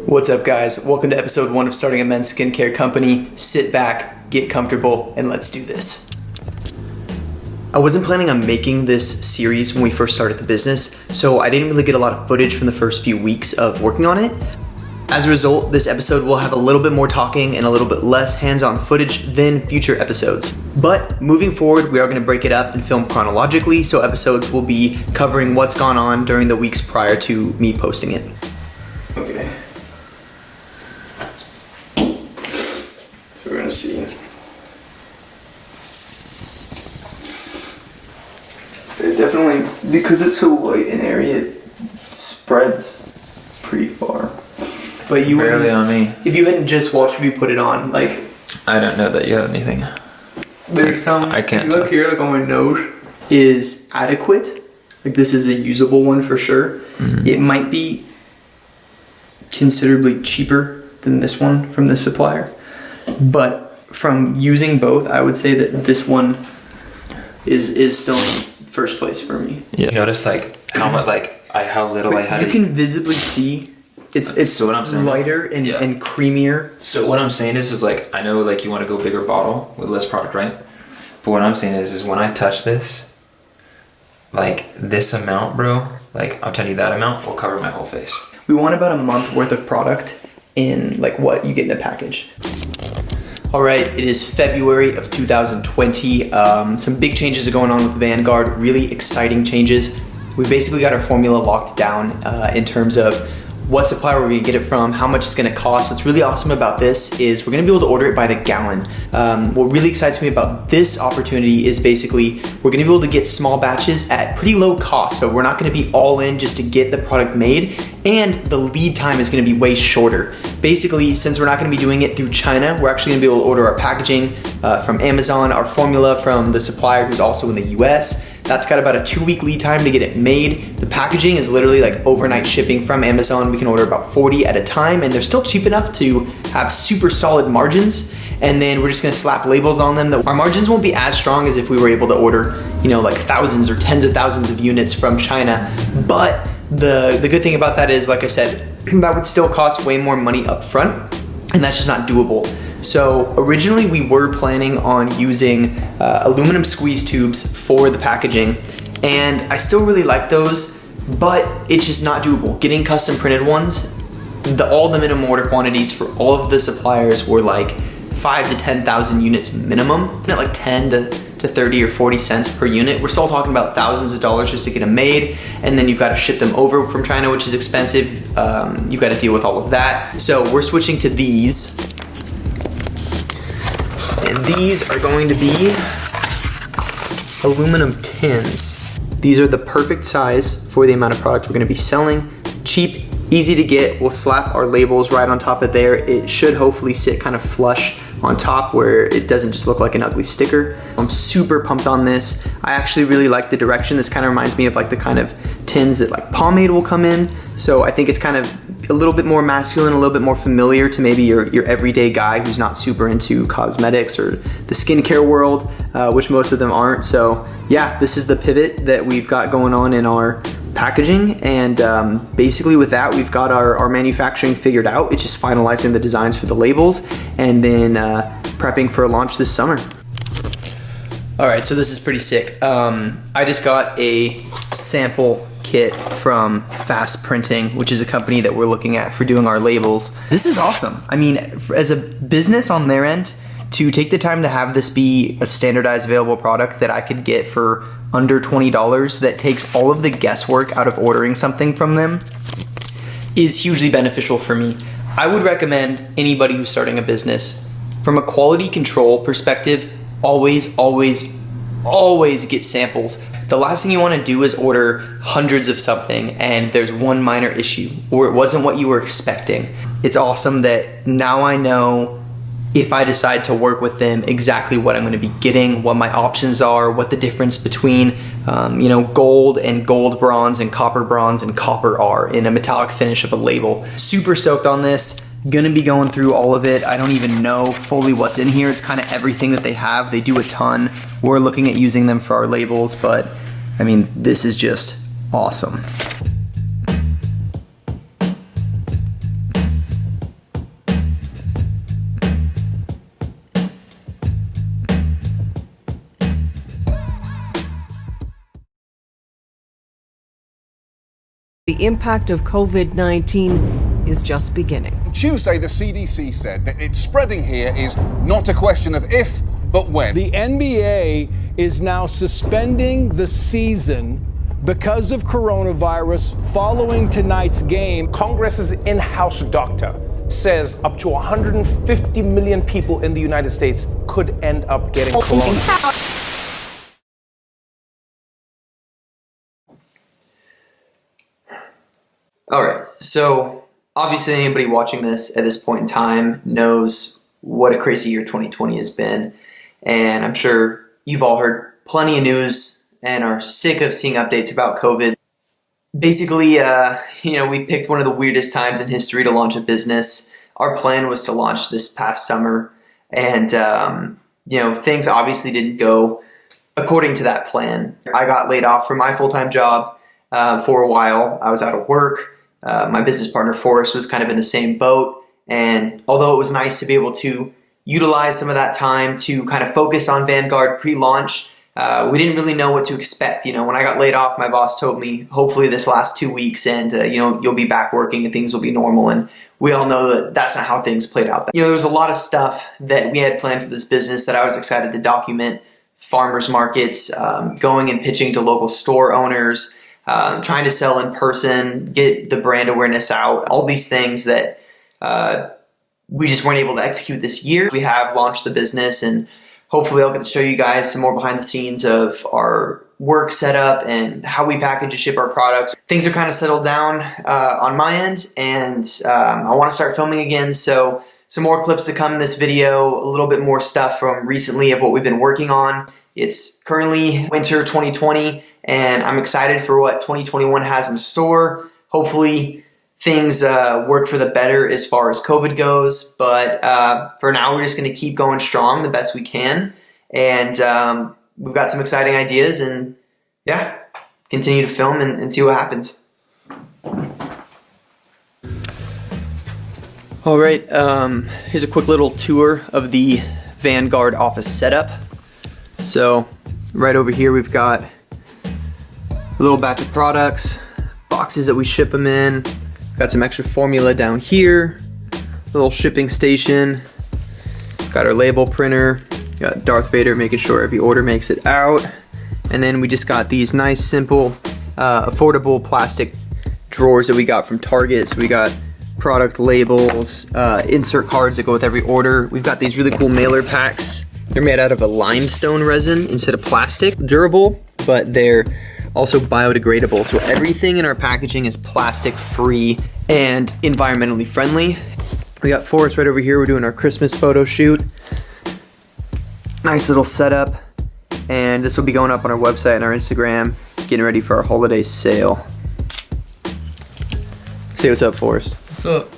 What's up, guys? Welcome to episode 1 of starting a men's skincare company. Sit back, get comfortable, and let's do this. I wasn't planning on making this series when we first started the business, so I didn't really get a lot of footage from the first few weeks of working on it. As a result, this episode will have a little bit more talking and a little bit less hands-on footage than future episodes. But moving forward, we are going to break it up and film chronologically, so episodes will be covering what's gone on during the weeks prior to me posting it. Okay. So we're going to see. It definitely, because it's so light an area, it spreads pretty far. But you barely on me. If you hadn't just watched me put it on, like, I don't know that you have anything. There's some. I can't Look tell. here, like on my nose, is adequate. Like, this is a usable one for sure. Mm-hmm. It might be considerably cheaper than this one from this supplier, but from using both, I would say that this one is still in first place for me. Yeah. Notice like how much how little I had. You can visibly see. It's so what I'm saying lighter is, and creamier. So what I'm saying is like, I know like you want to go bigger bottle with less product, right? But what I'm saying is when I touch this, like this amount, bro, like I'll tell you that amount will cover my whole face. We want about a month worth of product in like what you get in a package. All right, it is February of 2020. Some big changes are going on with Vanguard, really exciting changes. We basically got our formula locked down in terms of what supplier we're gonna get it from, how much it's gonna cost. What's really awesome about this is we're gonna be able to order it by the gallon. What really excites me about this opportunity is basically we're gonna be able to get small batches at pretty low cost. So we're not gonna be all in just to get the product made, and the lead time is gonna be way shorter. Basically, since we're not gonna be doing it through China, we're actually gonna be able to order our packaging from Amazon, our formula from the supplier who's also in the US. That's got about a 2-week lead time to get it made. The packaging is literally like overnight shipping from Amazon. We can order about 40 at a time, and they're still cheap enough to have super solid margins. And then we're just gonna slap labels on them. Our margins won't be as strong as if we were able to order, like thousands or tens of thousands of units from China. But the good thing about that is, like I said, that would still cost way more money up front, and that's just not doable. So originally we were planning on using aluminum squeeze tubes for the packaging, and I still really like those, but it's just not doable. Getting custom printed ones, all the minimum order quantities for all of the suppliers were like 5,000 to 10,000 units minimum, at like 10 to 30 or 40 cents per unit. We're still talking about thousands of dollars just to get them made, and then you've got to ship them over from China, which is expensive. You've got to deal with all of that. So we're switching to these. And these are going to be aluminum tins. These are the perfect size for the amount of product we're going to be selling. Cheap, easy to get. We'll slap our labels right on top of there. It should hopefully sit kind of flush on top where it doesn't just look like an ugly sticker. I'm super pumped on this. I actually really like the direction. This kind of reminds me of like the kind of tins that like pomade will come in. So I think it's kind of a little bit more masculine, a little bit more familiar to maybe your everyday guy who's not super into cosmetics or the skincare world, which most of them aren't. So yeah, this is the pivot that we've got going on in our packaging, and basically with that we've got our manufacturing figured out. It's just finalizing the designs for the labels and then prepping for a launch this summer. All right, so this is pretty sick. I just got a sample kit from Fast Printing, which is a company that we're looking at for doing our labels. This is awesome. I mean, as a business on their end, to take the time to have this be a standardized available product that I could get for under $20 that takes all of the guesswork out of ordering something from them is hugely beneficial for me. I would recommend anybody who's starting a business, from a quality control perspective, always get samples. The last thing you want to do is order hundreds of something and there's one minor issue or it wasn't what you were expecting. It's awesome that now I know if I decide to work with them exactly what I'm going to be getting, what my options are, what the difference between gold and gold bronze and copper are in a metallic finish of a label. Super stoked on this. Gonna be going through all of it. I don't even know fully what's in here. It's kind of everything that they have. They do a ton. We're looking at using them for our labels, but I mean, this is just awesome. The impact of COVID-19 is just beginning. Tuesday, the CDC said that it's spreading here is not a question of if, but when. The NBA is now suspending the season because of coronavirus following tonight's game. Congress's in-house doctor says up to 150 million people in the United States could end up getting corona. All right, so obviously anybody watching this at this point in time knows what a crazy year 2020 has been. And I'm sure you've all heard plenty of news and are sick of seeing updates about COVID. Basically, we picked one of the weirdest times in history to launch a business. Our plan was to launch this past summer, and things obviously didn't go according to that plan. I got laid off from my full-time job for a while. I was out of work. My business partner, Forrest, was kind of in the same boat. And although it was nice to be able to utilize some of that time to kind of focus on Vanguard pre-launch, we didn't really know what to expect. When I got laid off, my boss told me, hopefully this lasts 2 weeks and, you'll be back working and things will be normal. And we all know that that's not how things played out. There was a lot of stuff that we had planned for this business that I was excited to document. Farmers markets, going and pitching to local store owners, trying to sell in person, get the brand awareness out, all these things that we just weren't able to execute this year. We have launched the business, and hopefully I'll get to show you guys some more behind the scenes of our work setup and how we package and ship our products. Things are kind of settled down on my end, and I want to start filming again. So some more clips to come in this video, a little bit more stuff from recently of what we've been working on. It's currently winter 2020, and I'm excited for what 2021 has in store. Hopefully things work for the better as far as COVID goes, but for now we're just going to keep going strong the best we can, and we've got some exciting ideas, and continue to film and see what happens. All right, here's a quick little tour of the Vanguard office setup. So right over here we've got a little batch of products, boxes that we ship them in. Got some extra formula down here, little shipping station. Got our label printer, got Darth Vader making sure every order makes it out. And then we just got these nice, simple, affordable plastic drawers that we got from Target. So we got product labels, insert cards that go with every order. We've got these really cool mailer packs. They're made out of a limestone resin instead of plastic. Durable, but they're also biodegradable. So everything in our packaging is plastic free and environmentally friendly. We got Forrest right over here. We're doing our Christmas photo shoot. Nice little setup. And this will be going up on our website and our Instagram, getting ready for our holiday sale. Say what's up, Forrest. What's up?